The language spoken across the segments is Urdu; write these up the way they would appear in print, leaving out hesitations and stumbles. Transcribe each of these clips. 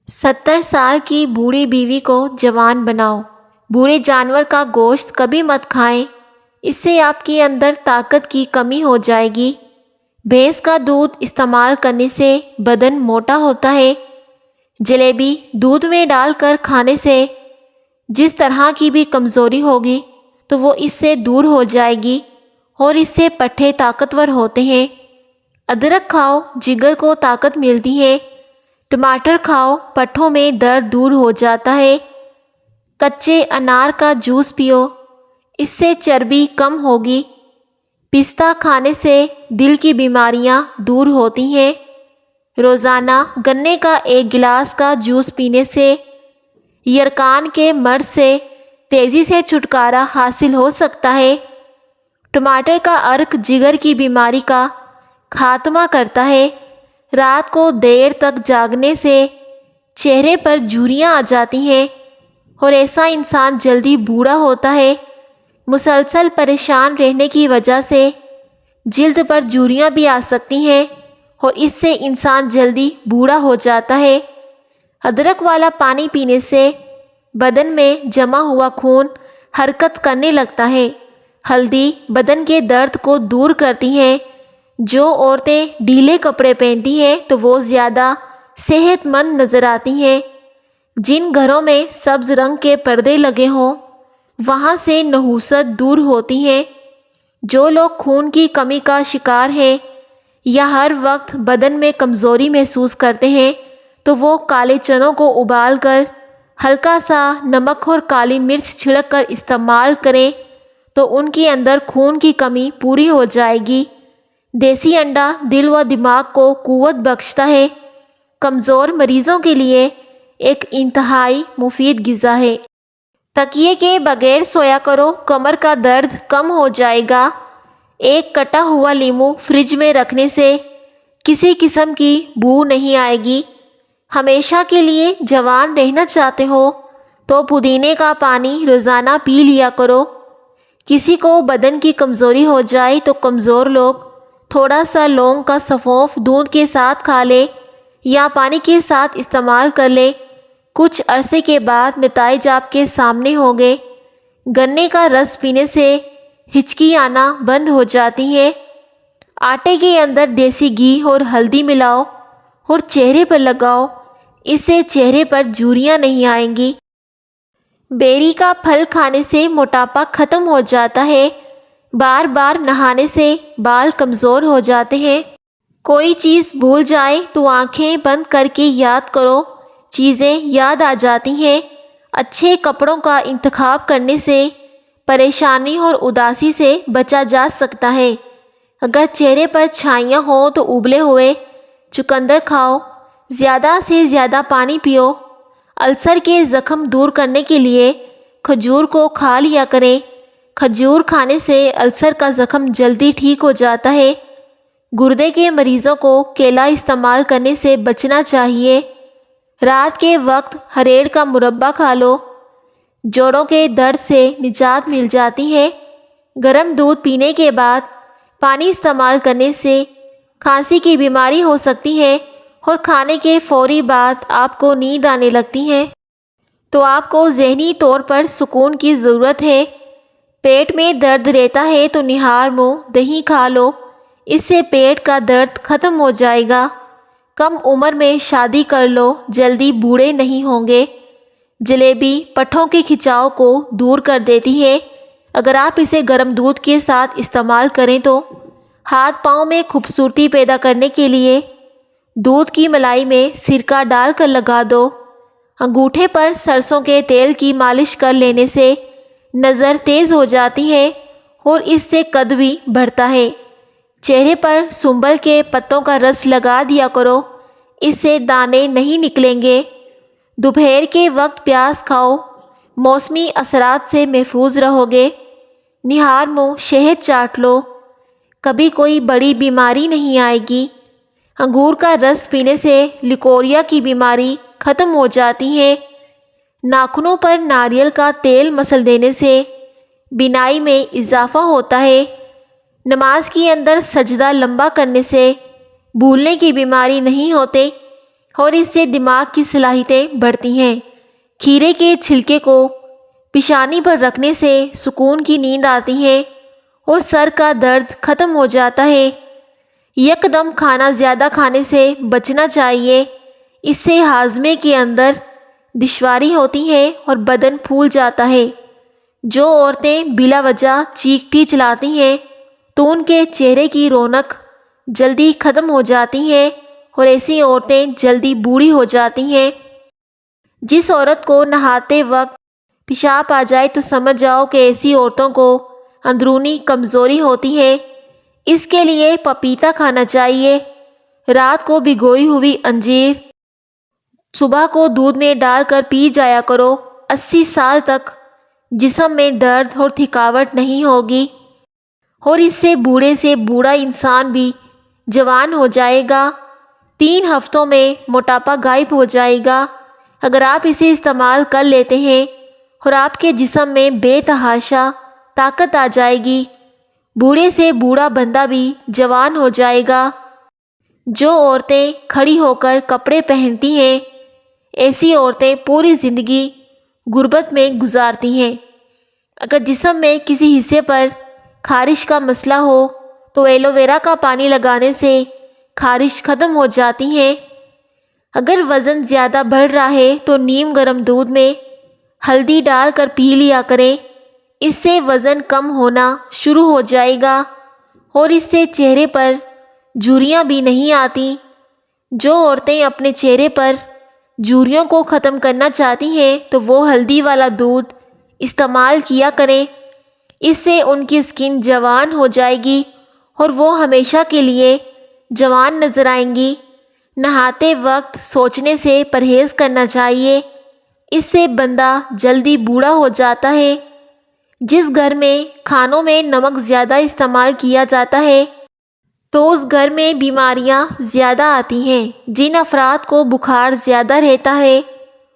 70 سال کی بوڑھی بیوی کو جوان بناؤ۔ بوڑھے جانور کا گوشت کبھی مت کھائیں، اس سے آپ کے اندر طاقت کی کمی ہو جائے گی۔ بھینس کا دودھ استعمال کرنے سے بدن موٹا ہوتا ہے۔ جلیبی دودھ میں ڈال کر کھانے سے جس طرح کی بھی کمزوری ہوگی تو وہ اس سے دور ہو جائے گی، اور اس سے پٹھے طاقتور ہوتے ہیں۔ ادرک کھاؤ، جگر کو طاقت ملتی ہے۔ ٹماٹر کھاؤ، پٹھوں میں درد دور ہو جاتا ہے۔ کچے انار کا جوس پیو، اس سے چربی کم ہوگی۔ پستہ کھانے سے دل کی بیماریاں دور ہوتی ہیں۔ روزانہ گنے کا 1 گلاس کا جوس پینے سے یرقان کے مرض سے تیزی سے چھٹکارا حاصل ہو سکتا ہے۔ ٹماٹر کا عرق جگر کی بیماری کا خاتمہ کرتا ہے۔ رات کو دیر تک جاگنے سے چہرے پر جھریاں آ جاتی ہیں، اور ایسا انسان جلدی بوڑھا ہوتا ہے۔ مسلسل پریشان رہنے کی وجہ سے جلد پر جھریاں بھی آ سکتی ہیں، اور اس سے انسان جلدی بوڑھا ہو جاتا ہے۔ ادرک والا پانی پینے سے بدن میں جمع ہوا خون حرکت کرنے لگتا ہے۔ ہلدی بدن کے درد کو دور کرتی ہے۔ جو عورتیں ڈھیلے کپڑے پہنتی ہیں تو وہ زیادہ صحت مند نظر آتی ہیں۔ جن گھروں میں سبز رنگ کے پردے لگے ہوں وہاں سے نحوست دور ہوتی ہے۔ جو لوگ خون کی کمی کا شکار ہیں یا ہر وقت بدن میں کمزوری محسوس کرتے ہیں تو وہ کالے چنوں کو ابال کر ہلکا سا نمک اور کالی مرچ چھڑک کر استعمال کریں تو ان کے اندر خون کی کمی پوری ہو جائے گی۔ دیسی انڈا دل و دماغ کو قوت بخشتا ہے۔ کمزور مریضوں کے لیے ایک انتہائی مفید غذا ہے۔ تکیے کے بغیر سویا کرو، کمر کا درد کم ہو جائے گا۔ ایک کٹا ہوا لیمو فریج میں رکھنے سے کسی قسم کی بو نہیں آئے گی۔ ہمیشہ کے لیے جوان رہنا چاہتے ہو تو پودینے کا پانی روزانہ پی لیا کرو۔ کسی کو بدن کی کمزوری ہو جائے تو کمزور لوگ تھوڑا سا لونگ کا سونف دودھ کے ساتھ کھا لے یا پانی کے ساتھ استعمال کر لے۔ کچھ عرصے کے بعد نتائج آپ کے سامنے ہوں گے۔ گنے کا رس پینے سے ہچکی آنا بند ہو جاتی ہے۔ آٹے کے اندر دیسی گھی اور ہلدی ملاؤ اور چہرے پر لگاؤ، اس سے چہرے پر جھریاں نہیں آئیں گی۔ بیری کا پھل کھانے سے موٹاپا ختم ہو جاتا ہے۔ بار بار نہانے سے بال کمزور ہو جاتے ہیں۔ کوئی چیز بھول جائے تو آنکھیں بند کر کے یاد کرو، چیزیں یاد آ جاتی ہیں۔ اچھے کپڑوں کا انتخاب کرنے سے پریشانی اور اداسی سے بچا جا سکتا ہے۔ اگر چہرے پر چھائیاں ہوں تو ابلے ہوئے چقندر کھاؤ۔ زیادہ سے زیادہ پانی پیو۔ السر کے زخم دور کرنے کے لیے کھجور کو کھا لیا کریں۔ کھجور کھانے سے السر کا زخم جلدی ٹھیک ہو جاتا ہے۔ گردے کے مریضوں کو کیلا استعمال کرنے سے بچنا چاہیے۔ رات کے وقت ہریڑ کا مربع کھا لو، جوڑوں کے درد سے نجات مل جاتی ہے۔ گرم دودھ پینے کے بعد پانی استعمال کرنے سے کھانسی کی بیماری ہو سکتی ہے، اور کھانے کے فوری بعد آپ کو نیند آنے لگتی ہے تو آپ کو ذہنی طور پر سکون کی ضرورت ہے۔ پیٹ میں درد رہتا ہے تو نہار منہ دہی کھا لو، اس سے پیٹ کا درد ختم ہو جائے گا۔ کم عمر میں شادی کر لو، جلدی بوڑھے نہیں ہوں گے۔ جلیبی پٹھوں کے کھچاؤ کو دور کر دیتی ہے۔ اگر آپ اسے گرم دودھ کے ساتھ استعمال کریں تو ہاتھ پاؤں میں خوبصورتی پیدا کرنے کے لیے دودھ کی ملائی میں سرکہ ڈال کر لگا دو۔ انگوٹھے پر سرسوں کے تیل کی مالش کر لینے سے نظر تیز ہو جاتی ہے اور اس سے قد بھی بڑھتا ہے۔ چہرے پر سنبل کے پتوں کا رس لگا دیا کرو، اس سے دانے نہیں نکلیں گے۔ دوپہر کے وقت پیاز کھاؤ، موسمی اثرات سے محفوظ رہو گے۔ نہار منہ شہد چاٹ لو، کبھی کوئی بڑی بیماری نہیں آئے گی۔ انگور کا رس پینے سے لیکوریا کی بیماری ختم ہو جاتی ہے۔ ناخنوں پر ناریل کا تیل مسل دینے سے بینائی میں اضافہ ہوتا ہے۔ نماز کے اندر سجدہ لمبا کرنے سے بھولنے کی بیماری نہیں ہوتے، اور اس سے دماغ کی صلاحیتیں بڑھتی ہیں۔ کھیرے کے چھلکے کو پیشانی پر رکھنے سے سکون کی نیند آتی ہے اور سر کا درد ختم ہو جاتا ہے۔ یکدم کھانا زیادہ کھانے سے بچنا چاہیے، اس سے ہاضمے کے اندر دشواری ہوتی ہے اور بدن پھول جاتا ہے۔ جو عورتیں بلا وجہ چیختی چلاتی ہیں تو ان کے چہرے کی رونق جلدی ختم ہو جاتی ہے اور ایسی عورتیں جلدی بوڑھی ہو جاتی ہیں۔ جس عورت کو نہاتے وقت پیشاب آ جائے تو سمجھ جاؤ کہ ایسی عورتوں کو اندرونی کمزوری ہوتی ہے۔ اس کے لیے پپیتا کھانا چاہیے۔ رات کو بھگوئی ہوئی انجیر صبح کو دودھ میں ڈال کر پی جایا کرو۔ 80 سال تک جسم میں درد اور تھکاوٹ نہیں ہوگی اور اس سے بوڑھے سے بوڑھا انسان بھی جوان ہو جائے گا۔ 3 ہفتوں میں موٹاپا غائب ہو جائے گا اگر آپ اسے استعمال کر لیتے ہیں اور آپ کے جسم میں بے تحاشا طاقت آ جائے گی۔ بوڑھے سے بوڑھا بندہ بھی جوان ہو جائے گا۔ جو عورتیں کھڑی ہو کر کپڑے پہنتی ہیں ایسی عورتیں پوری زندگی غربت میں گزارتی ہیں۔ اگر جسم میں کسی حصے پر خارش کا مسئلہ ہو تو ایلو ویرا کا پانی لگانے سے خارش ختم ہو جاتی ہے۔ اگر وزن زیادہ بڑھ رہا ہے تو نیم گرم دودھ میں ہلدی ڈال کر پی لیا کریں، اس سے وزن کم ہونا شروع ہو جائے گا اور اس سے چہرے پر جھریاں بھی نہیں آتی۔ جو عورتیں اپنے چہرے پر جھریوں کو ختم کرنا چاہتی ہیں تو وہ ہلدی والا دودھ استعمال کیا کریں، اس سے ان کی اسکن جوان ہو جائے گی اور وہ ہمیشہ کے لیے جوان نظر آئیں گی۔ نہاتے وقت سوچنے سے پرہیز کرنا چاہیے، اس سے بندہ جلدی بوڑھا ہو جاتا ہے۔ جس گھر میں کھانوں میں نمک زیادہ استعمال کیا جاتا ہے تو اس گھر میں بیماریاں زیادہ آتی ہیں۔ جن افراد کو بخار زیادہ رہتا ہے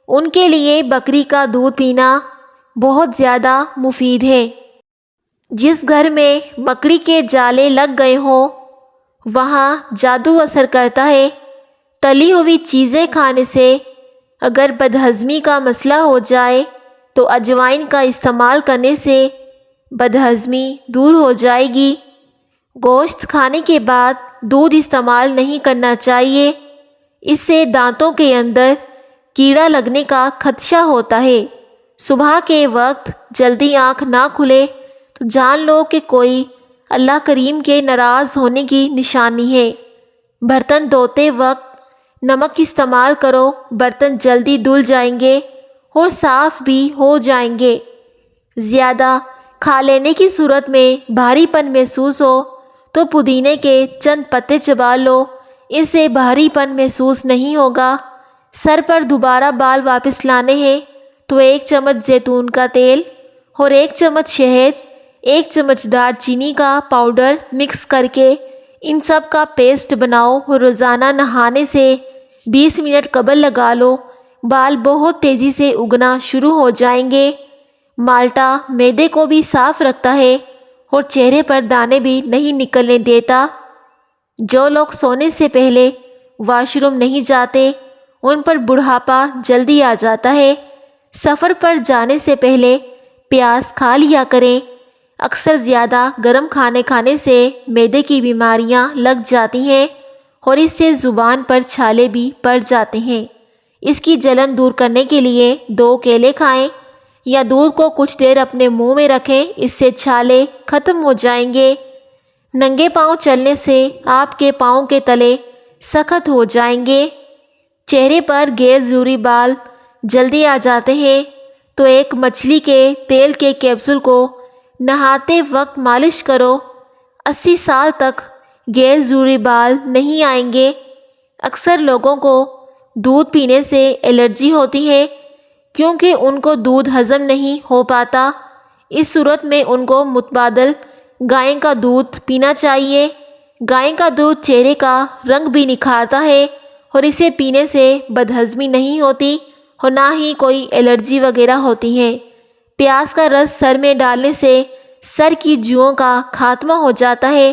ان کے لیے بکری کا دودھ پینا بہت زیادہ مفید ہے۔ جس گھر میں مکڑی کے جالے لگ گئے ہوں وہاں جادو اثر کرتا ہے۔ تلی ہوئی چیزیں کھانے سے اگر بدہضمی کا مسئلہ ہو جائے تو اجوائن کا استعمال کرنے سے بدہضمی دور ہو جائے گی۔ گوشت کھانے کے بعد دودھ استعمال نہیں کرنا چاہیے، اس سے دانتوں کے اندر کیڑا لگنے کا خدشہ ہوتا ہے۔ صبح کے وقت جلدی آنکھ نہ کھلے تو جان لو کہ کوئی اللہ کریم کے ناراض ہونے کی نشانی ہے۔ برتن دھوتے وقت نمک استعمال کرو، برتن جلدی دھل جائیں گے اور صاف بھی ہو جائیں گے۔ زیادہ کھا لینے کی صورت میں بھاری پن محسوس ہو تو پودینے کے چند پتے چبا لو، اس سے بھاری پن محسوس نہیں ہوگا۔ سر پر دوبارہ بال واپس لانے ہیں تو 1 چمچ زیتون کا تیل اور 1 چمچ شہد، 1 چمچ دار چینی کا پاؤڈر مکس کر کے ان سب کا پیسٹ بناؤ اور روزانہ نہانے سے 20 منٹ قبل لگا لو۔ بال بہت تیزی سے اگنا شروع ہو جائیں گے۔ مالٹا معدے کو بھی صاف رکھتا ہے اور چہرے پر دانے بھی نہیں نکلنے دیتا۔ جو لوگ سونے سے پہلے واش روم نہیں جاتے ان پر بڑھاپا جلدی آ جاتا ہے۔ سفر پر جانے سے پہلے پیاز کھا لیا کریں۔ اکثر زیادہ گرم کھانے سے معدے کی بیماریاں لگ جاتی ہیں اور اس سے زبان پر چھالے بھی پڑ جاتے ہیں۔ اس کی جلن دور کرنے کے لیے 2 کیلے کھائیں یا دودھ کو کچھ دیر اپنے منہ میں رکھیں، اس سے چھالے ختم ہو جائیں گے۔ ننگے پاؤں چلنے سے آپ کے پاؤں کے تلے سخت ہو جائیں گے۔ چہرے پر غیر ضروری بال جلدی آ جاتے ہیں تو ایک مچھلی کے تیل کے کیپسول کو نہاتے وقت مالش کرو، 80 سال تک غیر ضروری بال نہیں آئیں گے۔ اکثر لوگوں کو دودھ پینے سے الرجی ہوتی ہے کیونکہ ان کو دودھ ہضم نہیں ہو پاتا۔ اس صورت میں ان کو متبادل گائے کا دودھ پینا چاہیے۔ گائے کا دودھ چہرے کا رنگ بھی نکھارتا ہے اور اسے پینے سے بدہضمی نہیں ہوتی اور نہ ہی کوئی الرجی وغیرہ ہوتی ہے۔ پیاز کا رس سر میں ڈالنے سے سر کی جوؤں کا خاتمہ ہو جاتا ہے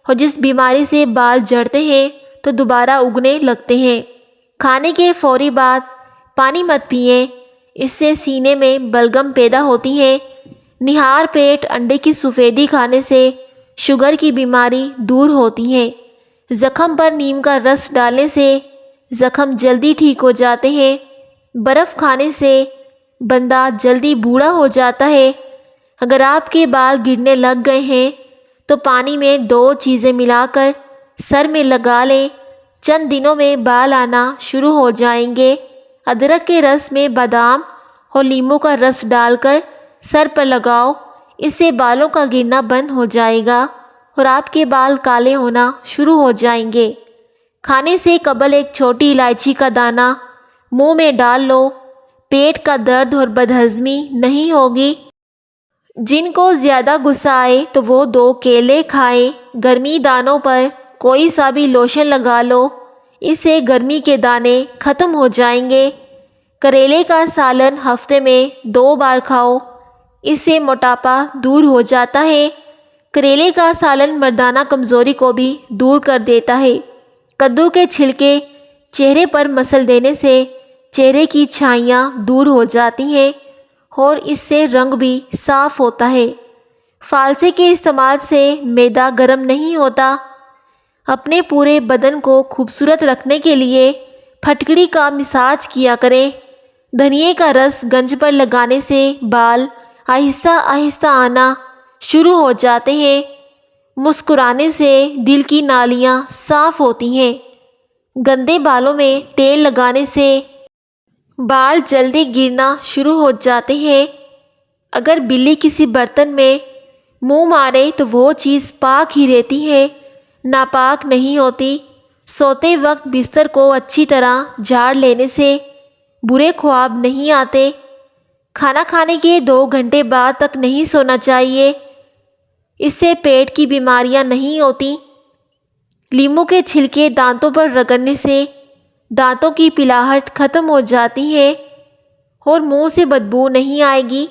اور جس بیماری سے بال جھڑتے ہیں تو دوبارہ اگنے لگتے ہیں۔ کھانے کے فوری بعد پانی مت پئیں، اس سے سینے میں بلغم پیدا ہوتی ہے۔ نہار پیٹ انڈے کی سفیدی کھانے سے شوگر کی بیماری دور ہوتی ہے۔ زخم پر نیم کا رس ڈالنے سے زخم جلدی ٹھیک ہو جاتے ہیں۔ برف کھانے سے بندہ جلدی بوڑھا ہو جاتا ہے۔ اگر آپ کے بال گرنے لگ گئے ہیں تو پانی میں 2 چیزیں ملا کر سر میں لگا لیں، چند دنوں میں بال آنا شروع ہو جائیں گے۔ ادرک کے رس میں بادام اور لیموں کا رس ڈال کر سر پر لگاؤ، اس سے بالوں کا گرنا بند ہو جائے گا اور آپ کے بال کالے ہونا شروع ہو جائیں گے۔ کھانے سے قبل ایک چھوٹی الائچی کا دانہ منہ میں ڈال لو، پیٹ کا درد اور بدہضمی نہیں ہوگی۔ جن کو زیادہ غصہ آئے تو وہ 2 کیلے کھائیں۔ گرمی دانوں پر کوئی سا بھی لوشن لگا لو، اس سے گرمی کے دانے ختم ہو جائیں گے۔ کریلے کا سالن ہفتے میں 2 بار کھاؤ، اس سے موٹاپا دور ہو جاتا ہے۔ کریلے کا سالن مردانہ کمزوری کو بھی دور کر دیتا ہے۔ کدو کے چھلکے چہرے پر مسل دینے سے چہرے کی چھائیاں دور ہو جاتی ہیں اور اس سے رنگ بھی صاف ہوتا ہے۔ فالسے کے استعمال سے معدہ گرم نہیں ہوتا۔ اپنے پورے بدن کو خوبصورت رکھنے کے لیے پھٹکڑی کا مساج کیا کریں۔ دھنیے کا رس گنج پر لگانے سے بال آہستہ آہستہ آنا شروع ہو جاتے ہیں۔ مسکرانے سے دل کی نالیاں صاف ہوتی ہیں۔ گندے بالوں میں تیل لگانے سے بال جلدی گرنا شروع ہو جاتے ہیں۔ اگر بلی کسی برتن میں منہ مارے تو وہ چیز پاک ہی رہتی ہے، ناپاک نہیں ہوتی۔ سوتے وقت بستر کو اچھی طرح جھاڑ لینے سے برے خواب نہیں آتے۔ کھانا کھانے کے 2 گھنٹے بعد تک نہیں سونا چاہیے، اس سے پیٹ کی بیماریاں نہیں ہوتی۔ لیموں کے چھلکے دانتوں پر رگڑنے سے دانتوں کی پلاہٹ ختم ہو جاتی ہے اور منہ سے بدبو نہیں آئے گی۔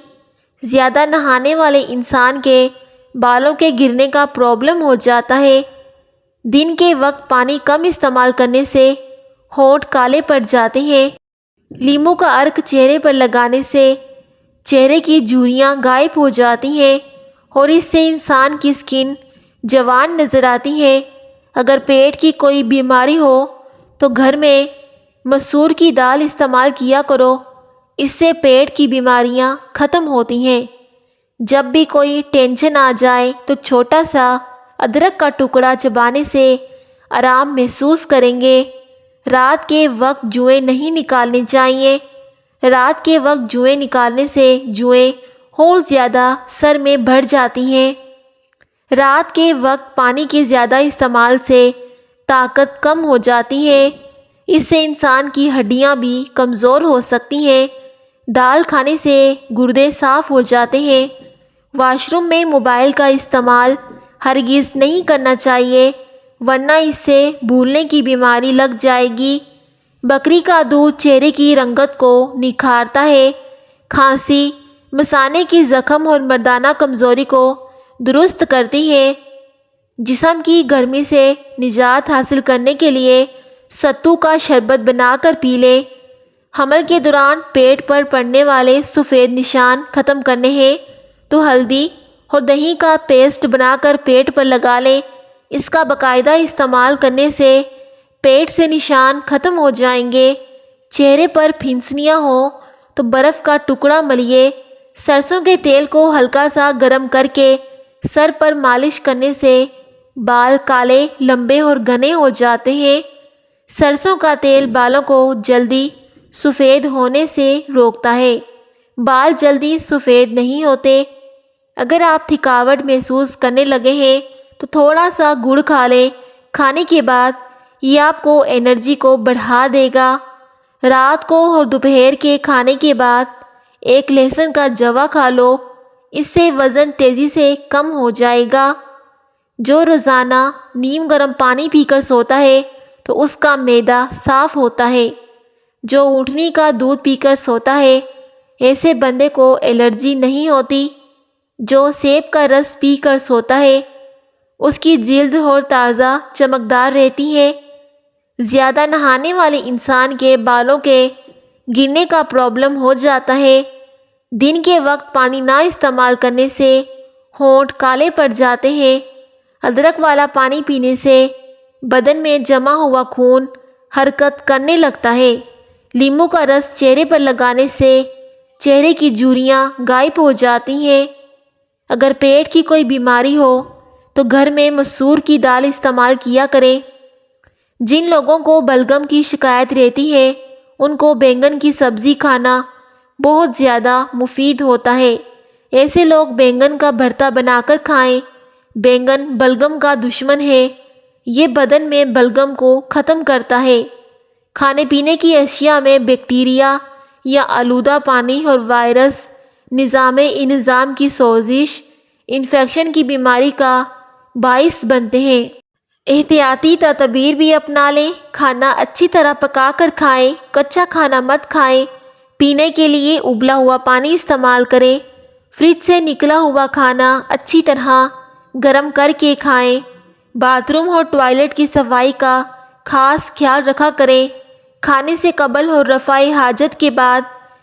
زیادہ نہانے والے انسان کے بالوں کے گرنے کا پرابلم ہو جاتا ہے۔ دن کے وقت پانی کم استعمال کرنے سے ہونٹ کالے پڑ جاتے ہیں۔ لیموں کا عرق چہرے پر لگانے سے چہرے کی جھریاں غائب ہو جاتی ہیں اور اس سے انسان کی سکن جوان نظر آتی ہے۔ اگر پیٹ کی کوئی بیماری ہو تو گھر میں مسور کی دال استعمال کیا کرو، اس سے پیٹ کی بیماریاں ختم ہوتی ہیں۔ جب بھی کوئی ٹینشن آ جائے تو چھوٹا سا ادرک کا ٹکڑا چبانے سے آرام محسوس کریں گے۔ رات کے وقت جوئیں نہیں نکالنے چاہیے۔ رات کے وقت جوئیں نکالنے سے جوئیں اور زیادہ سر میں بڑھ جاتی ہیں۔ رات کے وقت پانی کے زیادہ استعمال سے طاقت کم ہو جاتی ہے، اس سے انسان کی ہڈیاں بھی کمزور ہو سکتی ہیں۔ دال کھانے سے گردے صاف ہو جاتے ہیں۔ واش روم میں موبائل کا استعمال ہرگز نہیں کرنا چاہیے، ورنہ اس سے بھولنے کی بیماری لگ جائے گی۔ بکری کا دودھ چہرے کی رنگت کو نکھارتا ہے۔ کھانسی مثانے کی زخم اور مردانہ کمزوری کو درست کرتی ہے۔ جسم کی گرمی سے نجات حاصل کرنے کے لیے ستو کا شربت بنا کر پی لیں۔ حمل کے دوران پیٹ پر پڑنے والے سفید نشان ختم کرنے ہیں تو ہلدی اور دہی کا پیسٹ بنا کر پیٹ پر لگا لیں۔ اس کا باقاعدہ استعمال کرنے سے پیٹ سے نشان ختم ہو جائیں گے۔ چہرے پر پھنسنیاں ہوں تو برف کا ٹکڑا ملیے۔ سرسوں کے تیل کو ہلکا سا گرم کر کے سر پر مالش کرنے سے بال کالے، لمبے اور گھنے ہو جاتے ہیں۔ سرسوں کا تیل بالوں کو جلدی سفید ہونے سے روکتا ہے۔ بال جلدی سفید نہیں ہوتے۔ اگر آپ تھکاوٹ محسوس کرنے لگے ہیں تو تھوڑا سا گڑ کھا لیں کھانے کے بعد، یہ آپ کو انرجی کو بڑھا دے گا۔ رات کو اور دوپہر کے کھانے کے بعد ایک لہسن کا جوا کھا لو، اس سے وزن تیزی سے کم ہو جائے گا۔ جو روزانہ نیم گرم پانی پی کر سوتا ہے تو اس کا معدہ صاف ہوتا ہے۔ جو اونٹنی کا دودھ پی کر سوتا ہے، ایسے بندے کو الرجی نہیں ہوتی۔ جو سیب کا رس پی کر سوتا ہے، اس کی جلد اور تازہ چمکدار رہتی ہے۔ زیادہ نہانے والے انسان کے بالوں کے گرنے کا پرابلم ہو جاتا ہے۔ دن کے وقت پانی نہ استعمال کرنے سے ہونٹ کالے پڑ جاتے ہیں۔ ادرک والا پانی پینے سے بدن میں جمع ہوا خون حرکت کرنے لگتا ہے۔ لیموں کا رس چہرے پر لگانے سے چہرے کی جھریاں غائب ہو جاتی ہیں۔ اگر پیٹ کی کوئی بیماری ہو تو گھر میں مسور کی دال استعمال کیا کریں۔ جن لوگوں کو بلغم کی شکایت رہتی ہے ان کو بینگن کی سبزی کھانا بہت زیادہ مفید ہوتا ہے۔ ایسے لوگ بینگن کا بھرتا بنا کر کھائیں۔ بینگن بلغم کا دشمن ہے۔ یہ بدن میں بلغم کو ختم کرتا ہے۔ کھانے پینے کی اشیاء میں بیکٹیریا یا آلودہ پانی اور وائرس نظام انہضام کی سوزش، انفیکشن کی بیماری کا باعث بنتے ہیں۔ احتیاطی تدابیر بھی اپنا لیں۔ کھانا اچھی طرح پکا کر کھائیں۔ کچا کھانا مت کھائیں۔ پینے کے لیے ابلا ہوا پانی استعمال کریں۔ فریج سے نکلا ہوا کھانا اچھی طرح گرم کر کے کھائیں۔ باتھ روم اور ٹوائلٹ کی صفائی کا خاص خیال رکھا کریں۔ کھانے سے قبل اور رفع حاجت کے بعد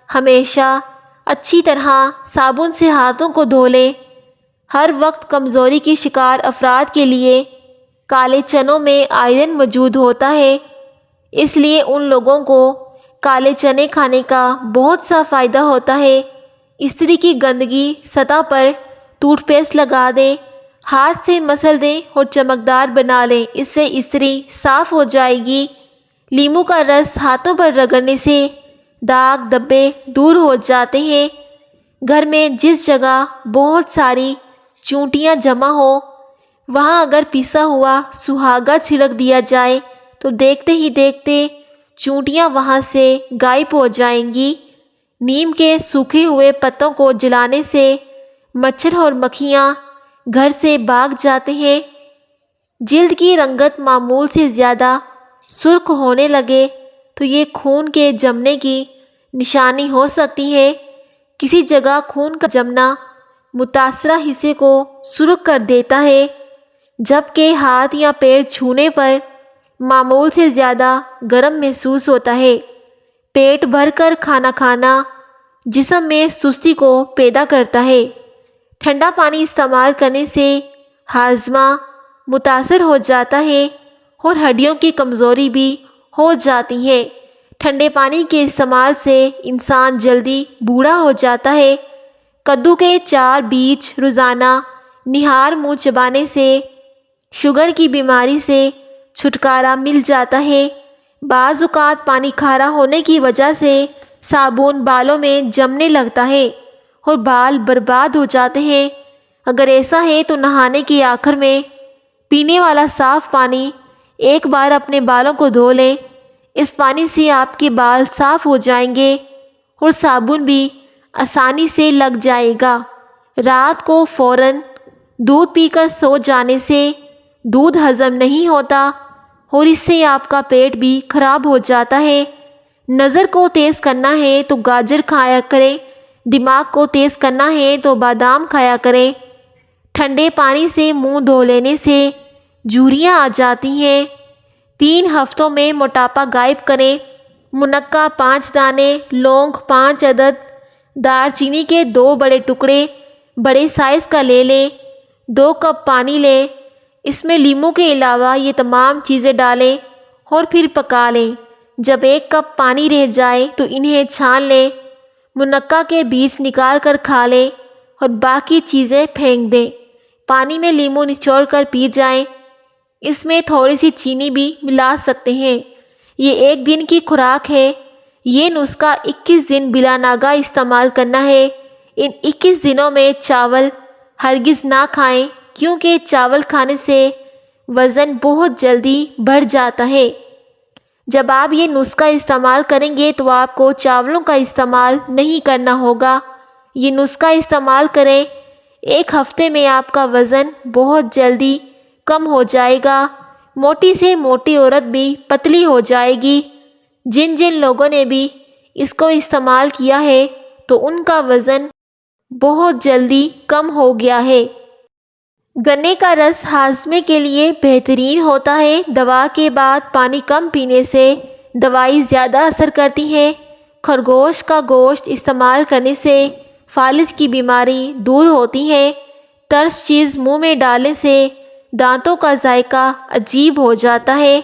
ہمیشہ اچھی طرح صابن سے ہاتھوں کو دھو لیں۔ ہر وقت کمزوری کی شکار افراد کے لیے کالے چنوں میں آئرن موجود ہوتا ہے، اس لیے ان لوگوں کو کالے چنے کھانے کا بہت سا فائدہ ہوتا ہے۔ استری کی گندگی سطح پر ٹوتھ پیسٹ لگا دیں، ہاتھ سے مسل دیں اور چمکدار بنا لیں، اس سے استری صاف ہو جائے گی۔ لیموں کا رس ہاتھوں پر رگڑنے سے داغ دھبے دور ہو جاتے ہیں۔ گھر میں جس جگہ بہت ساری چونٹیاں جمع ہو وہاں اگر پیسا ہوا سہاگا چھڑک دیا جائے تو دیکھتے ہی دیکھتے چونٹیاں وہاں سے غائب ہو جائیں گی۔ نیم کے سوکھے ہوئے پتوں کو جلانے سے مچھر اور مکھیاں گھر سے بھاگ جاتے ہیں۔ جلد کی رنگت معمول سے زیادہ سرخ ہونے لگے تو یہ خون کے جمنے کی نشانی ہو سکتی ہے۔ کسی جگہ خون کا جمنا متاثرہ حصے کو سرخ کر دیتا ہے، جبکہ ہاتھ یا پیر چھونے پر معمول سے زیادہ گرم محسوس ہوتا ہے۔ پیٹ بھر کر کھانا کھانا جسم میں سستی کو پیدا کرتا ہے۔ ٹھنڈا پانی استعمال کرنے سے ہاضمہ متاثر ہو جاتا ہے اور ہڈیوں کی کمزوری بھی ہو جاتی ہے۔ ٹھنڈے پانی کے استعمال سے انسان جلدی بوڑھا ہو جاتا ہے۔ کدو کے 4 بیج روزانہ نہار منہ چبانے سے شوگر کی بیماری سے چھٹکارا مل جاتا ہے۔ بعض اوقات پانی کھارا ہونے کی وجہ سے صابن بالوں میں جمنے لگتا ہے اور بال برباد ہو جاتے ہیں۔ اگر ایسا ہے تو نہانے کے آخر میں پینے والا صاف پانی ایک بار اپنے بالوں کو دھو لیں۔ اس پانی سے آپ کے بال صاف ہو جائیں گے اور صابن بھی آسانی سے لگ جائے گا۔ رات کو فوراً دودھ پی کر سو جانے سے دودھ ہضم نہیں ہوتا اور اس سے آپ کا پیٹ بھی خراب ہو جاتا ہے۔ نظر کو تیز کرنا ہے تو گاجر کھایا کریں۔ دماغ کو تیز کرنا ہے تو بادام کھایا کریں۔ ٹھنڈے پانی سے منہ دھو لینے سے جھریاں آ جاتی ہیں۔ 3 ہفتوں میں موٹاپا غائب کریں۔ منقہ 5 دانے، لونگ 5 عدد، دار چینی کے 2 بڑے ٹکڑے بڑے سائز کا لے لیں۔ 2 کپ پانی لیں، اس میں لیموں کے علاوہ یہ تمام چیزیں ڈالیں اور پھر پکا لیں۔ جب 1 کپ پانی رہ جائے تو انہیں چھان لیں۔ منقہ کے بیج نکال کر کھا لیں اور باقی چیزیں پھینک دیں۔ پانی میں لیموں نچوڑ کر پی جائیں۔ اس میں تھوڑی سی چینی بھی ملا سکتے ہیں۔ یہ 1 دن کی خوراک ہے۔ یہ نسخہ 21 دن بلا ناغہ استعمال کرنا ہے۔ ان 21 دنوں میں چاول ہرگز نہ کھائیں کیونکہ چاول کھانے سے وزن بہت جلدی بڑھ جاتا ہے۔ جب آپ یہ نسخہ استعمال کریں گے تو آپ کو چاولوں کا استعمال نہیں کرنا ہوگا۔ یہ نسخہ استعمال کریں، 1 ہفتے میں آپ کا وزن بہت جلدی کم ہو جائے گا۔ موٹی سے موٹی عورت بھی پتلی ہو جائے گی۔ جن لوگوں نے بھی اس کو استعمال کیا ہے تو ان کا وزن بہت جلدی کم ہو گیا ہے۔ گنے کا رس ہاضمے کے لیے بہترین ہوتا ہے۔ دوا کے بعد پانی کم پینے سے دوائی زیادہ اثر کرتی ہے۔ خرگوش کا گوشت استعمال کرنے سے فالج کی بیماری دور ہوتی ہے۔ ترش چیز منہ میں ڈالنے سے دانتوں کا ذائقہ عجیب ہو جاتا ہے۔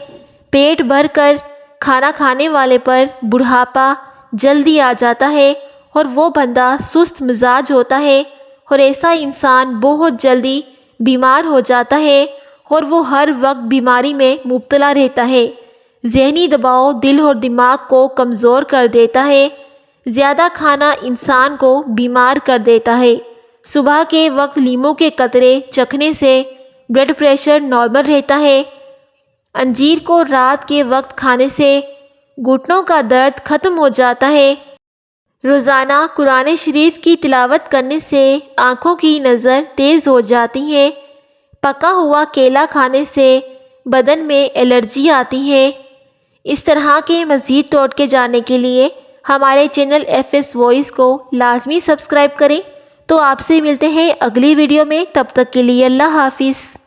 پیٹ بھر کر کھانا کھانے والے پر بڑھاپا جلدی آ جاتا ہے اور وہ بندہ سست مزاج ہوتا ہے اور ایسا انسان بہت جلدی بیمار ہو جاتا ہے اور وہ ہر وقت بیماری میں مبتلا رہتا ہے۔ ذہنی دباؤ دل اور دماغ کو کمزور کر دیتا ہے۔ زیادہ کھانا انسان کو بیمار کر دیتا ہے۔ صبح کے وقت لیموں کے قطرے چکھنے سے بلڈ پریشر نارمل رہتا ہے۔ انجیر کو رات کے وقت کھانے سے گھٹنوں کا درد ختم ہو جاتا ہے۔ روزانہ قرآن شریف کی تلاوت کرنے سے آنکھوں کی نظر تیز ہو جاتی ہے۔ پکا ہوا کیلا کھانے سے بدن میں الرجی آتی ہے۔ اس طرح کے مزید ٹوٹکے جاننے کے لیے ہمارے چینل FS وائس کو لازمی سبسکرائب کریں۔ تو آپ سے ملتے ہیں اگلی ویڈیو میں، تب تک کے لیے اللہ حافظ۔